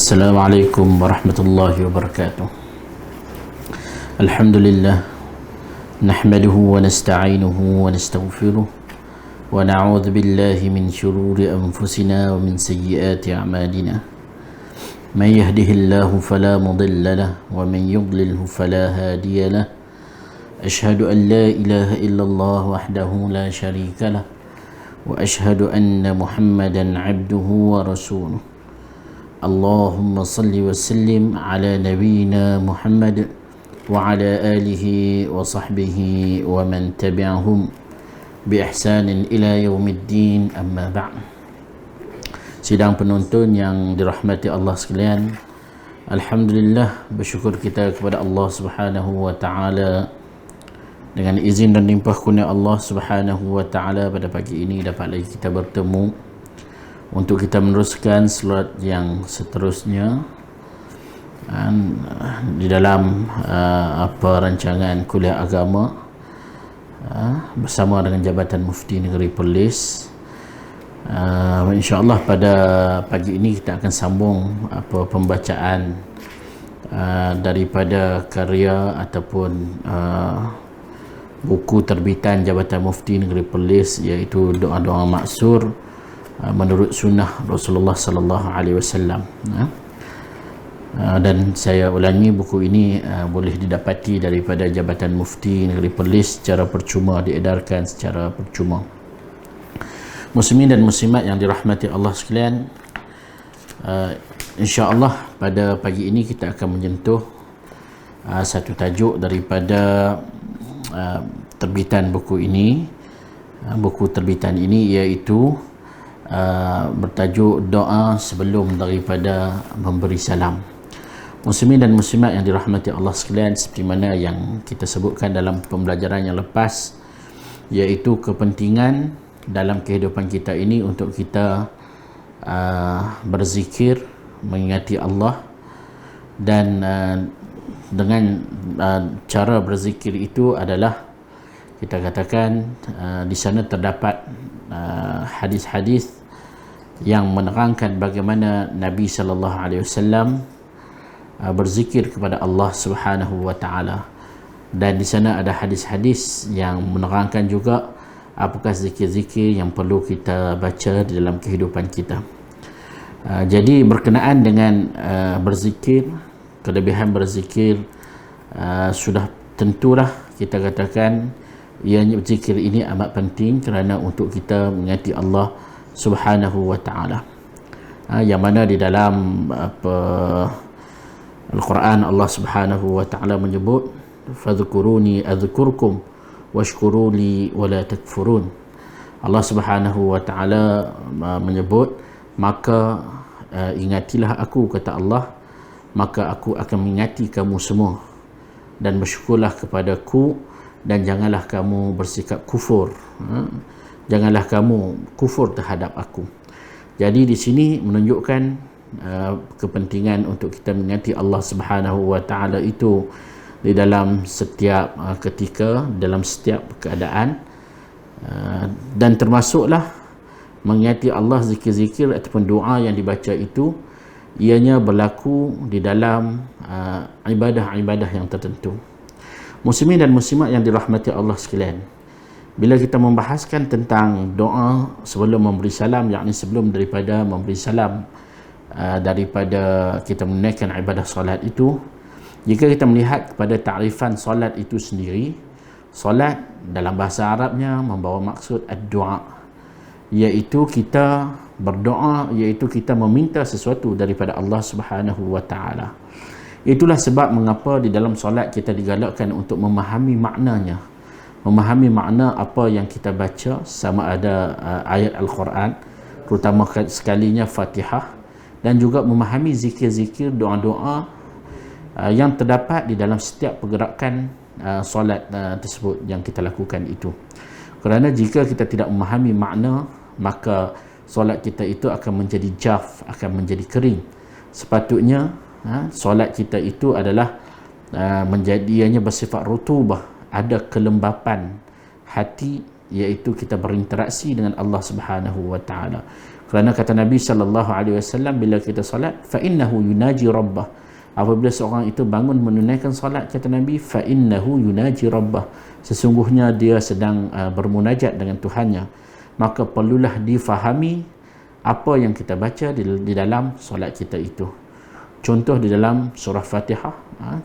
السلام عليكم ورحمة الله وبركاته. الحمد لله نحمده ونستعينه ونستغفره ونعوذ بالله من شرور أنفسنا ومن سيئات أعمالنا. من يهده الله فلا مضل له ومن يضلله فلا هادي له. أشهد أن لا إله إلا الله وحده لا شريك له وأشهد أن محمدا عبده ورسوله. اللهم صل وسلم على نبينا محمد وعلى آله وصحبه ومن تبعهم بإحسان إلى يوم الدين. أما بعد. Sidang penonton yang dirahmati Allah sekalian, alhamdulillah, bersyukur kita kepada Allah Subhanahu wa taala dengan izin dan limpah kurnia Allah Subhanahu wa taala pada pagi ini dapat lagi kita bertemu untuk kita meneruskan slot yang seterusnya di dalam rancangan kuliah agama bersama dengan Jabatan Mufti Negeri Perlis. InsyaAllah pada pagi ini kita akan sambung pembacaan daripada karya ataupun buku terbitan Jabatan Mufti Negeri Perlis, iaitu doa-doa maksur menurut sunnah Rasulullah sallallahu alaihi wasallam. Dan saya ulangi, buku ini boleh didapati daripada Jabatan Mufti Negeri Perlis secara percuma, diedarkan secara percuma. Muslimin dan muslimat yang dirahmati Allah sekalian, insya-Allah pada pagi ini kita akan menyentuh satu tajuk daripada terbitan buku ini. Buku terbitan ini iaitu bertajuk doa sebelum daripada memberi salam. Muslimin dan muslimat yang dirahmati Allah sekalian, seperti mana yang kita sebutkan dalam pembelajaran yang lepas, iaitu kepentingan dalam kehidupan kita ini untuk kita berzikir, mengingati Allah, dan dengan cara berzikir itu adalah kita katakan di sana terdapat hadis-hadis yang menerangkan bagaimana Nabi sallallahu alaihi wasallam berzikir kepada Allah Subhanahu wa taala, dan di sana ada hadis-hadis yang menerangkan juga apakah zikir-zikir yang perlu kita baca di dalam kehidupan kita. Jadi berkenaan dengan berzikir, kelebihan berzikir, sudah tentulah kita katakan ianya zikir ini amat penting kerana untuk kita mengingati Allah Subhanahu wa taala. Yang mana di dalam Al-Quran Allah Subhanahu wa taala menyebut fadhkuruni adzkurkum washkuruli wala takfurun. Allah Subhanahu wa taala menyebut, maka ingatilah aku, kata Allah, maka aku akan mengingati kamu semua, dan bersyukurlah kepadaku, dan janganlah kamu bersikap kufur. Janganlah kamu kufur terhadap aku. Jadi di sini menunjukkan kepentingan untuk kita mengingati Allah Subhanahu wa taala itu di dalam setiap ketika, dalam setiap keadaan, dan termasuklah mengingati Allah, zikir-zikir ataupun doa yang dibaca itu ianya berlaku di dalam ibadah-ibadah yang tertentu. Muslimin dan muslimat yang dirahmati Allah sekalian, bila kita membahaskan tentang doa sebelum memberi salam, yakni sebelum daripada memberi salam daripada kita menunaikan ibadah solat itu, jika kita melihat kepada takrifan solat itu sendiri, solat dalam bahasa Arabnya membawa maksud ad-du'a, iaitu kita berdoa, iaitu kita meminta sesuatu daripada Allah Subhanahu wa taala. Itulah sebab mengapa di dalam solat kita digalakkan untuk memahami maknanya, memahami makna apa yang kita baca, sama ada ayat Al-Quran, terutama sekalinya Fatihah, dan juga memahami zikir-zikir, doa-doa yang terdapat di dalam setiap pergerakan solat tersebut yang kita lakukan itu. Kerana jika kita tidak memahami makna, maka solat kita itu akan menjadi jaf, akan menjadi kering. Sepatutnya solat kita itu adalah menjadinya bersifat rutubah, ada kelembapan hati iaitu kita berinteraksi dengan Allah Subhanahu wa taala. Kerana kata Nabi sallallahu alaihi wasallam, bila kita solat, fa innahu yunaji rabbah. Apabila seorang itu bangun menunaikan solat, kata Nabi, fa innahu yunaji rabbah, sesungguhnya dia sedang bermunajat dengan Tuhannya. Maka perlulah difahami apa yang kita baca di dalam solat kita itu. Contoh di dalam surah Fatihah,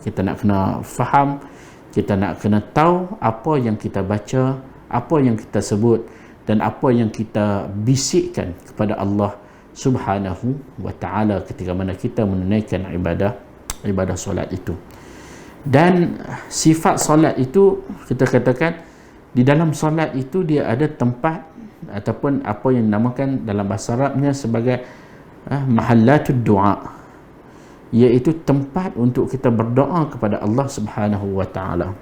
kita nak kena faham, kita nak kena tahu apa yang kita baca, apa yang kita sebut dan apa yang kita bisikkan kepada Allah Subhanahu wa taala ketika mana kita menunaikan ibadah solat itu. Dan sifat solat itu, kita katakan di dalam solat itu dia ada tempat ataupun apa yang dinamakan dalam bahasa Arabnya sebagai mahallatud du'a, iaitu tempat untuk kita berdoa kepada Allah Subhanahu wa taala.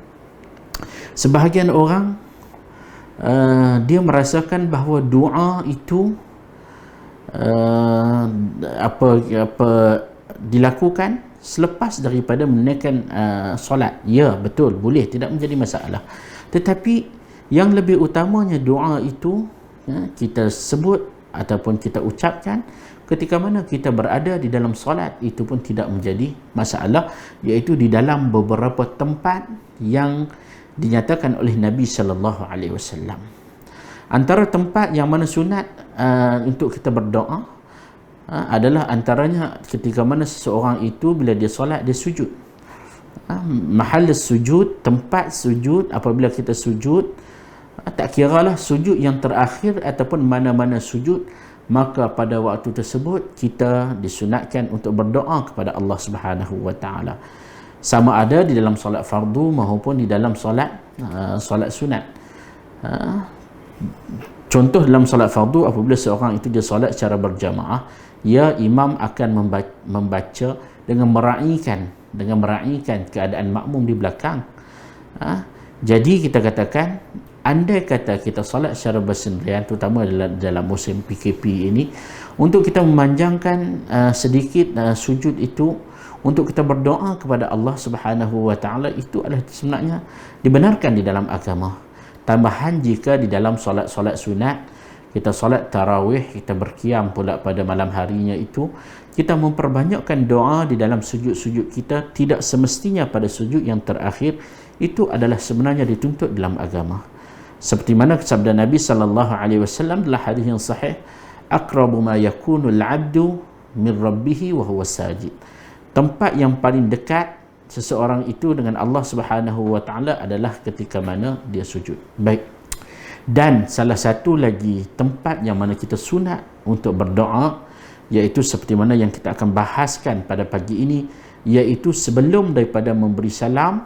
Sebahagian orang dia merasakan bahawa doa itu dilakukan selepas daripada menunaikan solat. Ya, betul, boleh, tidak menjadi masalah. Tetapi yang lebih utamanya doa itu kita sebut ataupun kita ucapkan ketika mana kita berada di dalam solat, itu pun tidak menjadi masalah, iaitu di dalam beberapa tempat yang dinyatakan oleh Nabi sallallahu alaihi wasallam. Antara tempat yang mana sunat untuk kita berdoa adalah antaranya ketika mana seseorang itu bila dia solat, dia sujud. Mahal sujud, tempat sujud, apabila kita sujud, tak kiralah sujud yang terakhir ataupun mana-mana sujud, maka pada waktu tersebut kita disunatkan untuk berdoa kepada Allah Subhanahu wa taala. Sama ada di dalam solat fardu maupun di dalam solat sunat. Contoh dalam solat fardu, apabila seorang itu dia solat secara berjamaah, ya, imam akan membaca dengan meraihkan keadaan makmum di belakang. Jadi kita katakan, andai kata kita solat secara bersendirian, terutama dalam musim PKP ini, untuk kita memanjangkan sedikit sujud itu untuk kita berdoa kepada Allah Subhanahu wa taala, itu adalah sebenarnya dibenarkan di dalam agama. Tambahan jika di dalam solat-solat sunat, kita solat tarawih, kita berqiyam pula pada malam harinya itu, kita memperbanyakkan doa di dalam sujud-sujud kita, tidak semestinya pada sujud yang terakhir, itu adalah sebenarnya dituntut dalam agama. Seperti mana sabda Nabi sallallahu alaihi wasallam dalam hadis yang sahih, aqrabu ma yakunu al-'abdu min rabbih wa huwa sajid. Tempat yang paling dekat seseorang itu dengan Allah Subhanahu wa taala adalah ketika mana dia sujud. Baik. Dan salah satu lagi tempat yang mana kita sunat untuk berdoa, iaitu seperti mana yang kita akan bahaskan pada pagi ini, iaitu sebelum daripada memberi salam,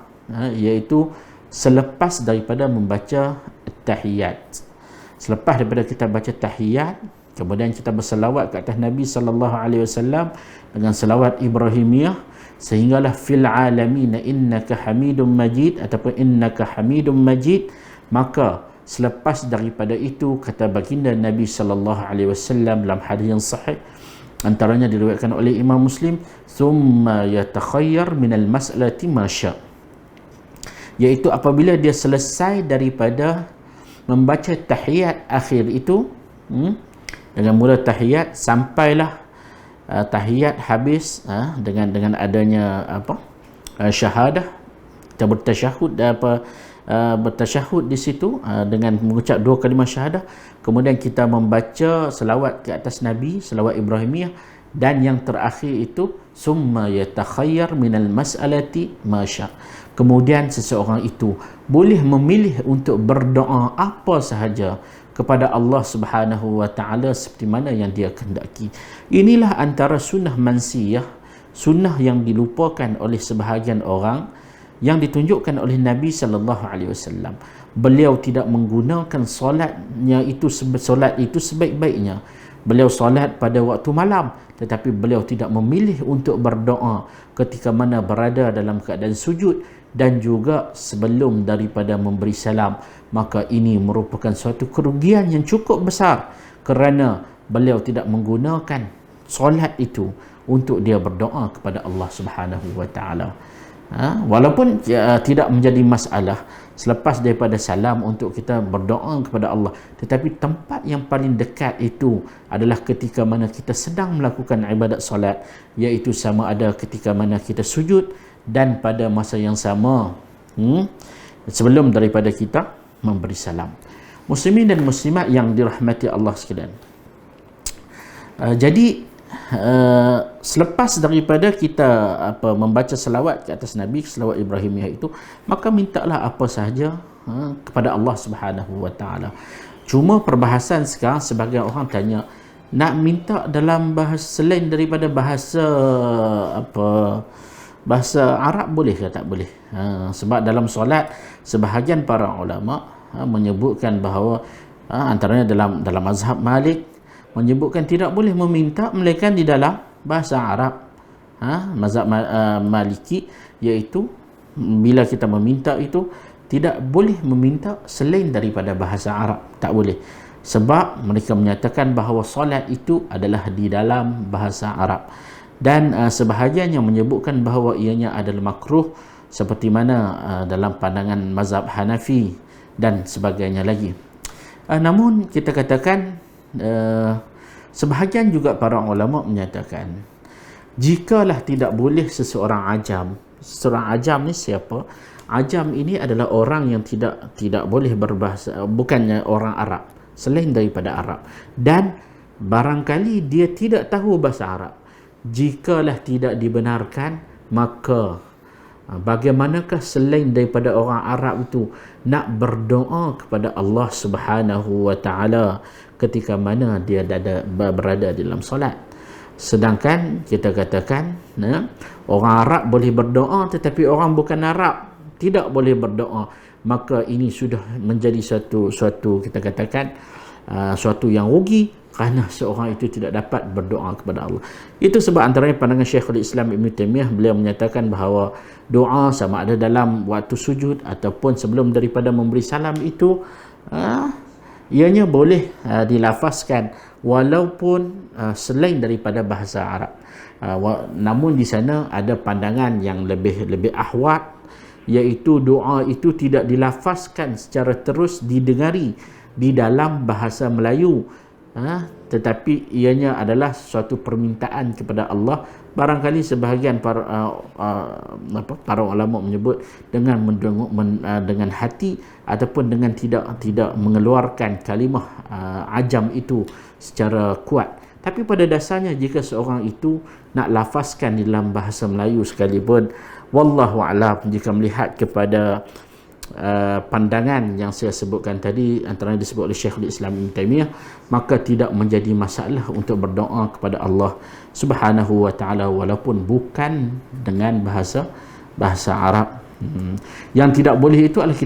iaitu selepas daripada membaca tahiyat. Selepas daripada kita baca tahiyat, kemudian kita berselawat ke atas Nabi sallallahu alaihi wasallam dengan selawat Ibrahimiyah, sehinggalah fil alamin innaka hamidum majid ataupun innaka hamidum majid. Maka selepas daripada itu, kata baginda Nabi sallallahu alaihi wasallam dalam hadis yang sahih, antaranya diriwayatkan oleh Imam Muslim, thumma yatakhayyar minal mas'alati ma sya', iaitu apabila dia selesai daripada membaca tahiyat akhir itu, dengan mula tahiyat sampailah tahiyat habis, dengan adanya syahadah, kita bertasyahud di situ dengan mengucap 2 kalimah syahadah, kemudian kita membaca selawat ke atas Nabi, selawat Ibrahimiyah, dan yang terakhir itu summa yatakhayyar minal mas'alati ma sya'. Kemudian seseorang itu boleh memilih untuk berdoa apa sahaja kepada Allah Subhanahu wa taala seperti mana yang dia kehendaki. Inilah antara sunnah mansiyah, sunnah yang dilupakan oleh sebahagian orang, yang ditunjukkan oleh Nabi sallallahu alaihi wasallam. Beliau tidak menggunakan solat itu sebaik-baiknya. Beliau solat pada waktu malam, tetapi beliau tidak memilih untuk berdoa ketika mana berada dalam keadaan sujud dan juga sebelum daripada memberi salam. Maka ini merupakan suatu kerugian yang cukup besar, kerana beliau tidak menggunakan solat itu untuk dia berdoa kepada Allah Subhanahu wa taala. Walaupun tidak menjadi masalah, selepas daripada salam untuk kita berdoa kepada Allah. Tetapi tempat yang paling dekat itu adalah ketika mana kita sedang melakukan ibadat solat, iaitu sama ada ketika mana kita sujud dan pada masa yang sama sebelum daripada kita memberi salam. Muslimin dan muslimat yang dirahmati Allah sekalian, jadi selepas daripada kita membaca selawat ke atas Nabi, selawat Ibrahimiyah itu, maka mintalah apa sahaja kepada Allah Subhanahu wa taala. Cuma perbahasan sekarang sebagian orang tanya, nak minta dalam bahasa selain daripada bahasa bahasa Arab boleh ke tak boleh? Sebab dalam solat sebahagian para ulama menyebutkan bahawa antaranya dalam mazhab Malik menyebutkan tidak boleh meminta melainkan di dalam bahasa Arab. Mazhab Maliki, iaitu bila kita meminta itu tidak boleh meminta selain daripada bahasa Arab, tak boleh. Sebab mereka menyatakan bahawa solat itu adalah di dalam bahasa Arab. Dan sebahagian yang menyebutkan bahawa ianya adalah makruh, seperti mana dalam pandangan mazhab Hanafi dan sebagainya lagi. Namun kita katakan sebahagian juga para ulama menyatakan, jikalah tidak boleh seseorang ajam ni siapa? Ajam ini adalah orang yang tidak boleh berbahasa, bukannya orang Arab, selain daripada Arab, dan barangkali dia tidak tahu bahasa Arab. Jikalah tidak dibenarkan, maka bagaimanakah selain daripada orang Arab itu nak berdoa kepada Allah Subhanahu wa taala ketika mana dia berada dalam solat? Sedangkan kita katakan orang Arab boleh berdoa, tetapi orang bukan Arab tidak boleh berdoa, maka ini sudah menjadi suatu kita katakan suatu yang rugi, kerana seorang itu tidak dapat berdoa kepada Allah. Itu sebab antaranya pandangan Syekhul Islam Ibn Taymiyah, beliau menyatakan bahawa doa sama ada dalam waktu sujud ataupun sebelum daripada memberi salam itu ianya boleh dilafazkan walaupun selain daripada bahasa Arab. Namun di sana ada pandangan yang lebih ahwat, iaitu doa itu tidak dilafazkan secara terus didengari di dalam bahasa Melayu, tetapi ianya adalah suatu permintaan kepada Allah. Barangkali sebahagian para ulama menyebut dengan hati ataupun dengan tidak mengeluarkan kalimah ajam itu secara kuat. Tapi pada dasarnya jika seorang itu nak lafazkan di dalam bahasa Melayu sekalipun, wallahu a'lam, jika melihat kepada pandangan yang saya sebutkan tadi, antara yang disebut oleh Syekhul Islam Ibn Taymiyah, maka tidak menjadi masalah untuk berdoa kepada Allah Subhanahu wa taala walaupun bukan dengan bahasa Arab. Yang tidak boleh itu adalah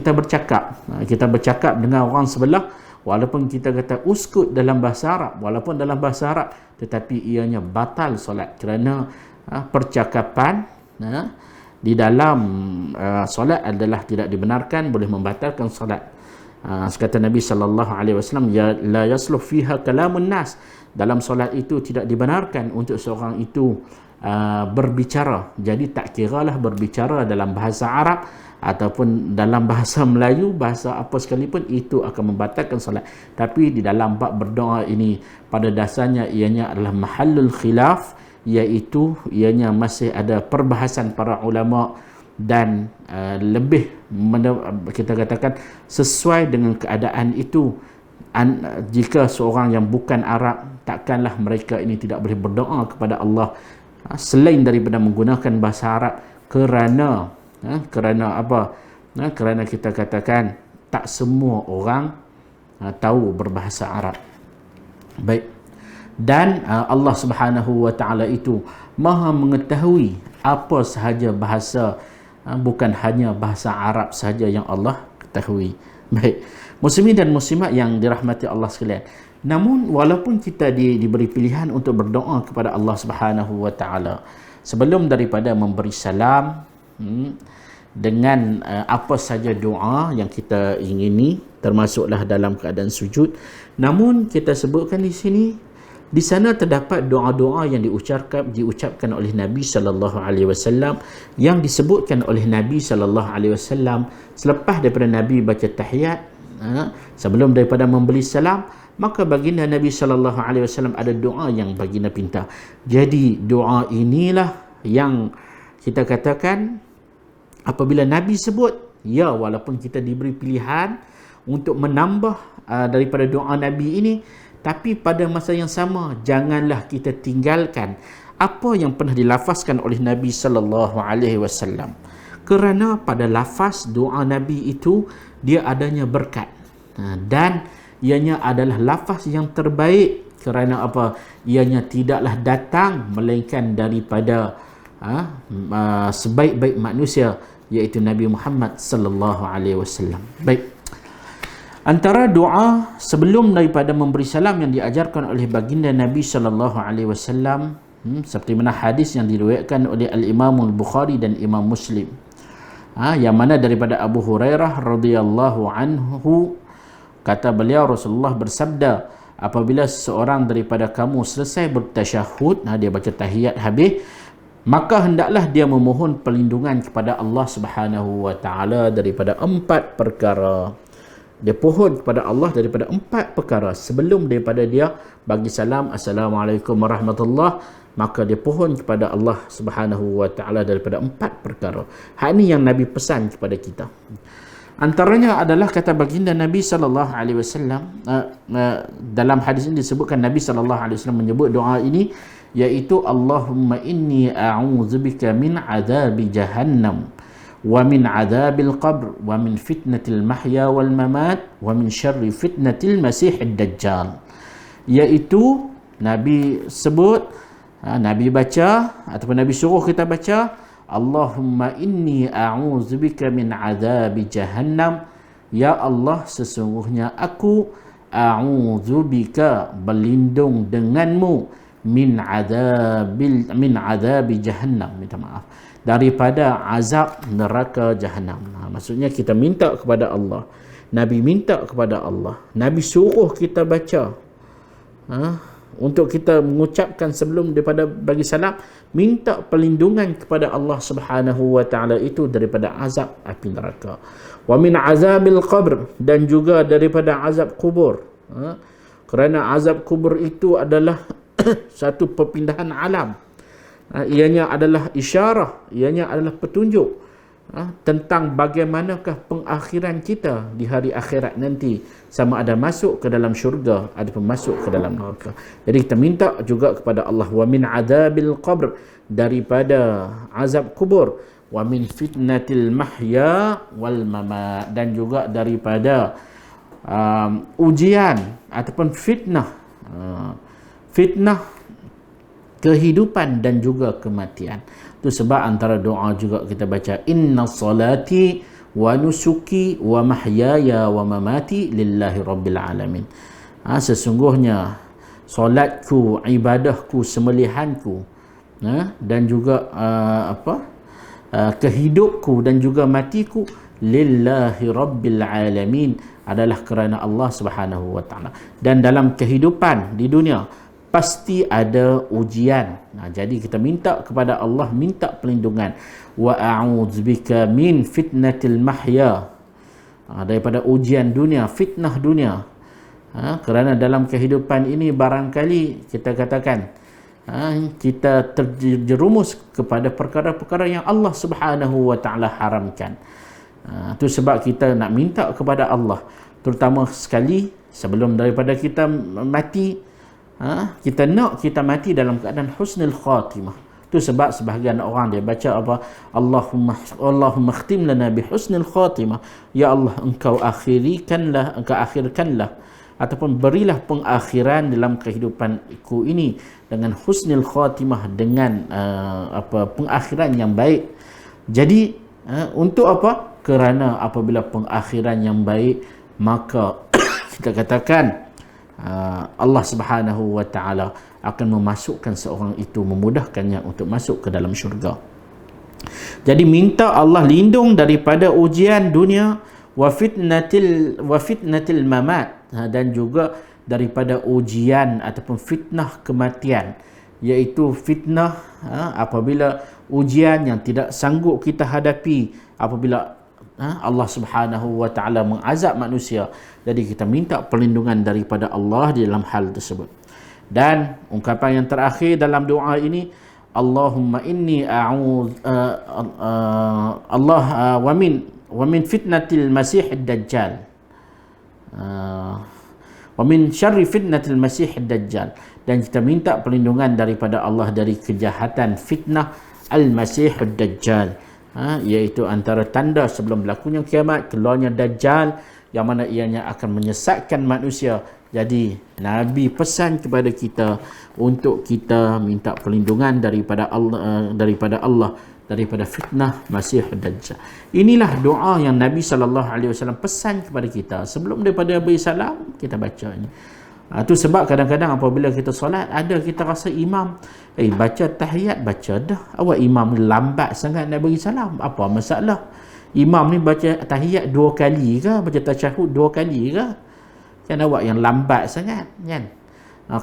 kita bercakap dengan orang sebelah, walaupun kita kata uskut dalam bahasa Arab, walaupun dalam bahasa Arab, tetapi ianya batal solat kerana percakapan di dalam solat adalah tidak dibenarkan, boleh membatalkan solat. Sekata Nabi sallallahu alaihi wasallam, ya la yasluh fiha kalamun nas, dalam solat itu tidak dibenarkan untuk seorang itu berbicara. Jadi tak kiralah berbicara dalam bahasa Arab ataupun dalam bahasa Melayu, bahasa apa sekalipun, itu akan membatalkan solat. Tapi di dalam bab berdoa ini pada dasarnya ianya adalah mahallul khilaf, iaitu ianya masih ada perbahasan para ulama dan lebih kita katakan sesuai dengan keadaan itu. Jika seorang yang bukan Arab, takkanlah mereka ini tidak boleh berdoa kepada Allah selain daripada menggunakan bahasa Arab, kerana apa? Kerana kita katakan tak semua orang tahu berbahasa Arab. Baik. Dan Allah Subhanahu wa taala itu Maha mengetahui apa sahaja bahasa, bukan hanya bahasa Arab sahaja yang Allah ketahui. Baik, muslimin dan muslimat yang dirahmati Allah sekalian, namun walaupun kita diberi pilihan untuk berdoa kepada Allah Subhanahu wa taala sebelum daripada memberi salam, dengan apa saja doa yang kita ingini, termasuklah dalam keadaan sujud, namun kita sebutkan di sini Di sana terdapat doa-doa yang diucapkan oleh Nabi sallallahu alaihi wasallam, yang disebutkan oleh Nabi sallallahu alaihi wasallam selepas daripada Nabi baca tahiyat, sebelum daripada memberi salam, maka baginda Nabi sallallahu alaihi wasallam ada doa yang baginda pinta. Jadi doa inilah yang kita katakan apabila Nabi sebut, ya, walaupun kita diberi pilihan untuk menambah daripada doa Nabi ini, tapi pada masa yang sama janganlah kita tinggalkan apa yang pernah dilafazkan oleh Nabi sallallahu alaihi wasallam, kerana pada lafaz doa Nabi itu dia adanya berkat, dan ianya adalah lafaz yang terbaik. Kerana apa? Ianya tidaklah datang melainkan daripada sebaik-baik manusia, iaitu Nabi Muhammad sallallahu alaihi wasallam. Baik. Antara doa sebelum daripada memberi salam yang diajarkan oleh baginda Nabi sallallahu alaihi wasallam, seperti mana hadis yang diriwayatkan oleh Al-Imam Al-Bukhari dan Imam Muslim, yang mana daripada Abu Hurairah radhiyallahu anhu, kata beliau, Rasulullah bersabda, apabila seorang daripada kamu selesai bertasyahud, dia baca tahiyat habis, maka hendaklah dia memohon perlindungan kepada Allah Subhanahu wa taala daripada 4 perkara. Dia pohon kepada Allah daripada 4 perkara sebelum daripada dia bagi salam, Assalamualaikum warahmatullahi, maka dia pohon kepada Allah Subhanahu wa taala daripada 4 perkara. Hal ini yang Nabi pesan kepada kita. Antaranya adalah kata baginda Nabi sallallahu alaihi wasallam, dalam hadis ini disebutkan Nabi sallallahu alaihi wasallam menyebut doa ini, iaitu Allahumma inni a'udzubika min azabi jahannam wa min adzabil qabr wa min fitnatil mahya wal mamat wa min syarri fitnatil masihid dajjal. Iaitu Nabi sebut, Nabi baca ataupun Nabi suruh kita baca, Allahumma inni a'udzubika min adzabi jahannam, ya Allah, sesungguhnya aku a'udzubika, berlindung denganmu, min adzabi jahannam, minta maaf, daripada azab neraka Jahannam. Maksudnya kita minta kepada Allah, Nabi minta kepada Allah, Nabi suruh kita baca, untuk kita mengucapkan sebelum daripada bagi salam, minta perlindungan kepada Allah Subhanahu wa taala itu daripada azab api neraka. Wa min azabil qabr, dan juga daripada azab kubur. Kerana azab kubur itu adalah satu perpindahan alam. Ianya adalah isyarah, ianya adalah petunjuk tentang bagaimanakah pengakhiran kita di hari akhirat nanti, sama ada masuk ke dalam syurga ataupun masuk ke dalam neraka. Jadi kita minta juga kepada Allah, wa min adzabil qabr, daripada azab kubur, wa min fitnatil mahya wal mamat, dan juga daripada ujian ataupun fitnah kehidupan dan juga kematian. Itu sebab antara doa juga kita baca, inna salati wa nusuki wa mahyaya wa mamati lillahi rabbil alamin. Sesungguhnya solatku, ibadahku, sembelihanku, dan juga kehidupku dan juga matiku, lillahi rabbil alamin, adalah kerana Allah Subhanahu wa taala. Dan dalam kehidupan di dunia pasti ada ujian. Jadi kita minta kepada Allah, minta perlindungan. Wa a'udzubika min fitnatil mahya, daripada ujian dunia, fitnah dunia. Kerana dalam kehidupan ini barangkali kita katakan kita terjerumus kepada perkara-perkara yang Allah Subhanahu wa taala haramkan. Itu sebab kita nak minta kepada Allah, terutama sekali sebelum daripada kita mati, kita nak kita mati dalam keadaan husnul khatimah. Itu sebab sebahagian orang dia baca apa, Allahumma khtim lana bi husnul khatimah, ya Allah, engkau akhirkanlah ataupun berilah pengakhiran dalam kehidupanku ini dengan husnul khatimah, dengan pengakhiran yang baik. Jadi untuk apa? Kerana apabila pengakhiran yang baik, maka kita katakan Allah Subhanahu wa taala akan memasukkan seorang itu, memudahkannya untuk masuk ke dalam syurga. Jadi minta Allah lindung daripada ujian dunia, wa fitnatil mamat, dan juga daripada ujian ataupun fitnah kematian, iaitu fitnah apabila ujian yang tidak sanggup kita hadapi apabila Allah Subhanahu wa taala mengazab manusia. Jadi kita minta perlindungan daripada Allah di dalam hal tersebut. Dan ungkapan yang terakhir dalam doa ini, Allahumma inni wa min fitnatil masih ad-dajjal wa min syarri fitnatil masih ad-dajjal, dan kita minta perlindungan daripada Allah dari kejahatan fitnah al-masih ad-dajjal, iaitu antara tanda sebelum berlakunya kiamat, keluarnya dajjal yang mana ianya akan menyesatkan manusia. Jadi Nabi pesan kepada kita untuk kita minta perlindungan daripada Allah daripada fitnah Masih Dajjal. Inilah doa yang Nabi SAW pesan kepada kita sebelum daripada beri salam kita baca ini. Itu sebab kadang-kadang apabila kita solat, ada kita rasa imam baca tahiyat, baca dah. Awak imam ni lambat sangat nak beri salam. Apa masalah? Imam ni baca tahiyat 2 kali ke? Baca tasyahud 2 kali ke? Kan awak yang lambat sangat, kan?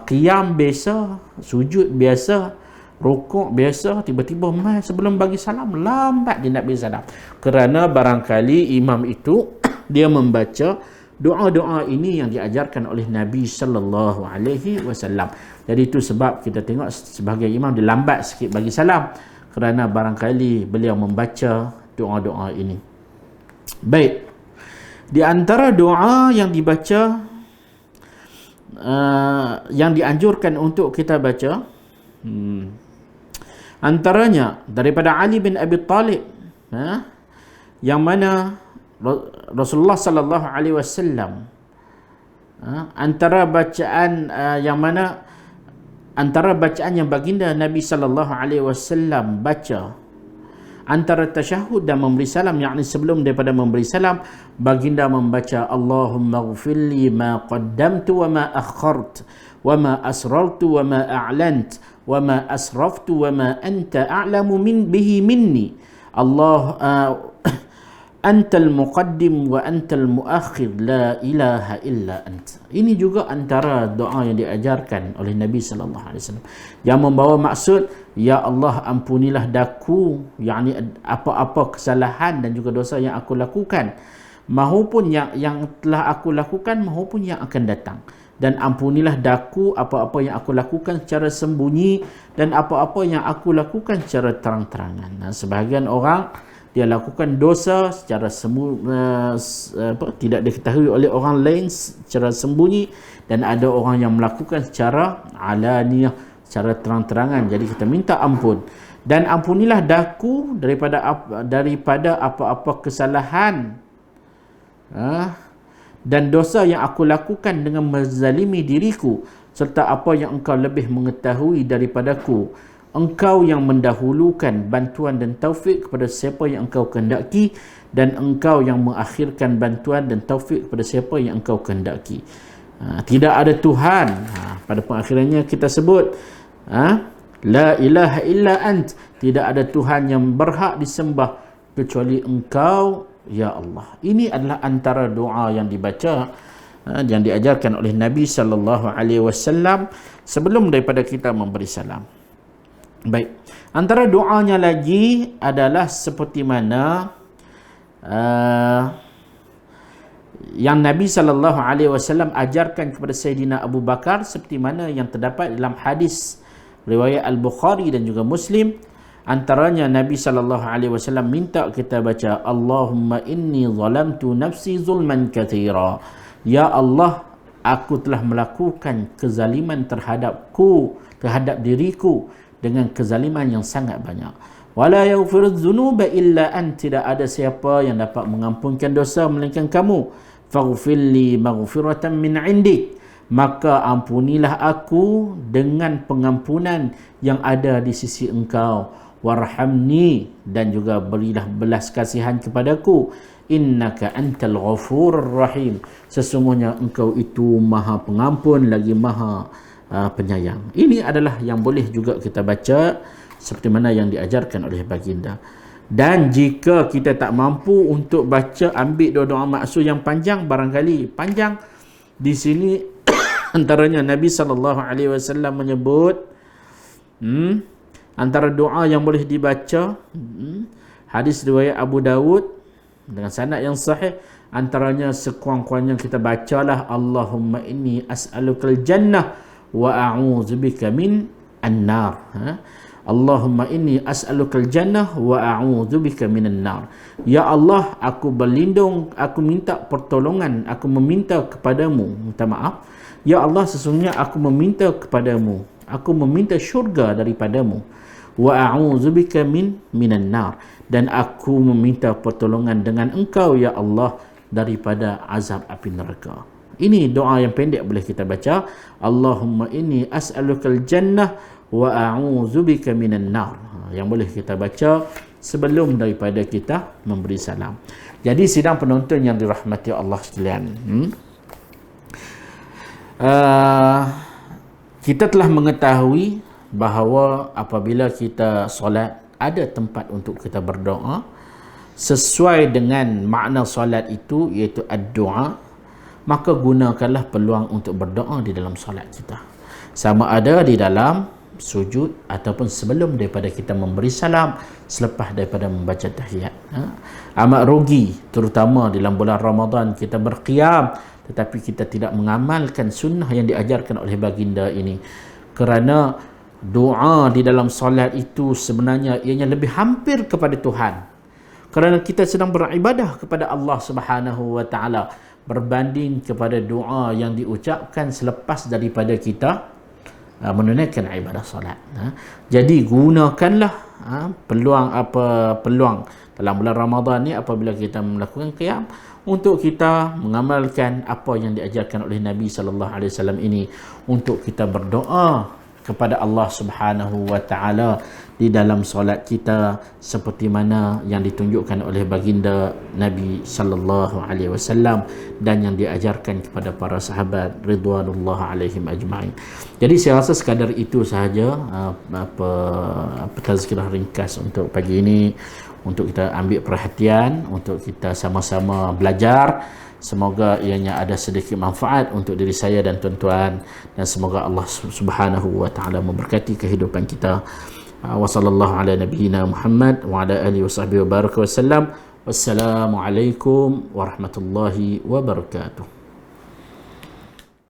Qiyam biasa, sujud biasa, rukuk biasa, tiba-tiba sebelum bagi salam lambat dia nak bagi salam. Kerana barangkali imam itu dia membaca doa-doa ini yang diajarkan oleh Nabi sallallahu alaihi wasallam. Jadi itu sebab kita tengok sebagai imam dia lambat sikit bagi salam kerana barangkali beliau membaca doa-doa ini. Baik. Di antara doa yang dibaca yang dianjurkan untuk kita baca, antaranya daripada Ali bin Abi Talib, yang mana Rasulullah sallallahu alaihi wasallam antara bacaan yang baginda Nabi sallallahu alaihi wasallam baca antara tasyahud dan memberi salam, yakni sebelum daripada memberi salam, baginda membaca Allahumma ghfirli ma qaddamtu wa ma akhartu wa ma asrartu wa ma a'lantu wa ma asraftu wa ma anta a'lamu bihi minni. Allah antal muqaddim wa antal muakhir la ilaha illa anta. Ini juga antara doa yang diajarkan oleh Nabi sallallahu alaihi wasallam yang membawa maksud, ya Allah ampunilah daku, yakni apa-apa kesalahan dan juga dosa yang aku lakukan, maupun yang telah aku lakukan maupun yang akan datang, dan ampunilah daku apa-apa yang aku lakukan secara sembunyi dan apa-apa yang aku lakukan secara terang-terangan. Sebahagian orang dia lakukan dosa secara tidak diketahui oleh orang lain secara sembunyi, dan ada orang yang melakukan secara alaniyah, secara terang-terangan. Jadi kita minta ampun, dan ampunilah daku daripada apa-apa kesalahan dan dosa yang aku lakukan dengan menzalimi diriku, serta apa yang engkau lebih mengetahui daripadaku. Engkau yang mendahulukan bantuan dan taufik kepada siapa yang engkau kehendaki, dan engkau yang mengakhirkan bantuan dan taufik kepada siapa yang engkau kehendaki. Tidak ada Tuhan. Pada pengakhirannya kita sebut la ilaha illa ant, tidak ada Tuhan yang berhak disembah kecuali engkau, ya Allah. Ini adalah antara doa yang dibaca yang diajarkan oleh Nabi sallallahu alaihi wasallam sebelum daripada kita memberi salam. Baik, antara doanya lagi adalah seperti mana yang Nabi sallallahu alaihi wasallam ajarkan kepada Sayyidina Abu Bakar, seperti mana yang terdapat dalam hadis riwayat Al-Bukhari dan juga Muslim. Antaranya Nabi sallallahu alaihi wasallam minta kita baca Allahumma inni zalamtu nafsi zulman katsira. Ya Allah, aku telah melakukan kezaliman terhadap diriku dengan kezaliman yang sangat banyak. Wala yaghfiru dzunuba illa ant, tidak ada siapa yang dapat mengampunkan dosa melainkan kamu. Faghfirli maghfiratan min indik, maka ampunilah aku dengan pengampunan yang ada di sisi engkau. Warhamni, dan juga berilah belas kasihan kepadaku. Innaka antal ghafurur rahim, sesungguhnya engkau itu maha pengampun lagi maha penyayang. Ini adalah yang boleh juga kita baca seperti mana yang diajarkan oleh baginda. Dan jika kita tak mampu untuk baca, ambil doa-doa maksud yang panjang, barangkali panjang di sini Antaranya Nabi SAW menyebut antara doa yang boleh dibaca, hadis riwayat Abu Dawud dengan sanad yang sahih, antaranya sekurang-kurangnya kita bacalah Allahumma inni as'alukal jannah wa a'udzubika min an-nar. Allahumma inni as'alukal jannah wa a'udzubika minan nar. Ya Allah, aku berlindung, aku minta pertolongan, aku meminta kepadamu, minta maaf. Ya Allah, sesungguhnya aku meminta kepadamu, aku meminta syurga daripadamu. Wa a'udzubika minan nar, dan aku meminta pertolongan dengan engkau ya Allah daripada azab api neraka. Ini doa yang pendek boleh kita baca. Allahumma inni as'alukal jannah wa a'udzubika minan nar. Yang boleh kita baca sebelum daripada kita memberi salam. Jadi sidang penonton yang dirahmati Allah sekalian, kita telah mengetahui bahawa apabila kita solat ada tempat untuk kita berdoa sesuai dengan makna solat itu, iaitu ad-du'a. Maka gunakanlah peluang untuk berdoa di dalam solat kita, sama ada di dalam sujud ataupun sebelum daripada kita memberi salam, selepas daripada membaca tahiyat. Amat rugi terutama di dalam bulan Ramadan kita berqiyam tetapi kita tidak mengamalkan sunnah yang diajarkan oleh baginda ini, kerana doa di dalam solat itu sebenarnya ianya lebih hampir kepada Tuhan, kerana kita sedang beribadah kepada Allah Subhanahu wa taala berbanding kepada doa yang diucapkan selepas daripada kita menunaikan ibadah solat. Jadi gunakanlah peluang dalam bulan Ramadan ni apabila kita melakukan qiyam untuk kita mengamalkan apa yang diajarkan oleh Nabi sallallahu alaihi wasallam ini, untuk kita berdoa kepada Allah Subhanahu wa taala di dalam solat kita seperti mana yang ditunjukkan oleh baginda Nabi sallallahu alaihi wasallam dan yang diajarkan kepada para sahabat ridwanullah alaihim ajma'in. Jadi saya rasa sekadar itu sahaja tazkirah ringkas untuk pagi ini, untuk kita ambil perhatian, untuk kita sama-sama belajar. Semoga ianya ada sedikit manfaat untuk diri saya dan tuan-tuan, dan semoga Allah Subhanahu wa taala memberkati kehidupan kita. Wa sallallahu ala nabiyyina Muhammad wa ala alihi wasahbihi wa baraka wasallam. Wassalamualaikum warahmatullahi wabarakatuh.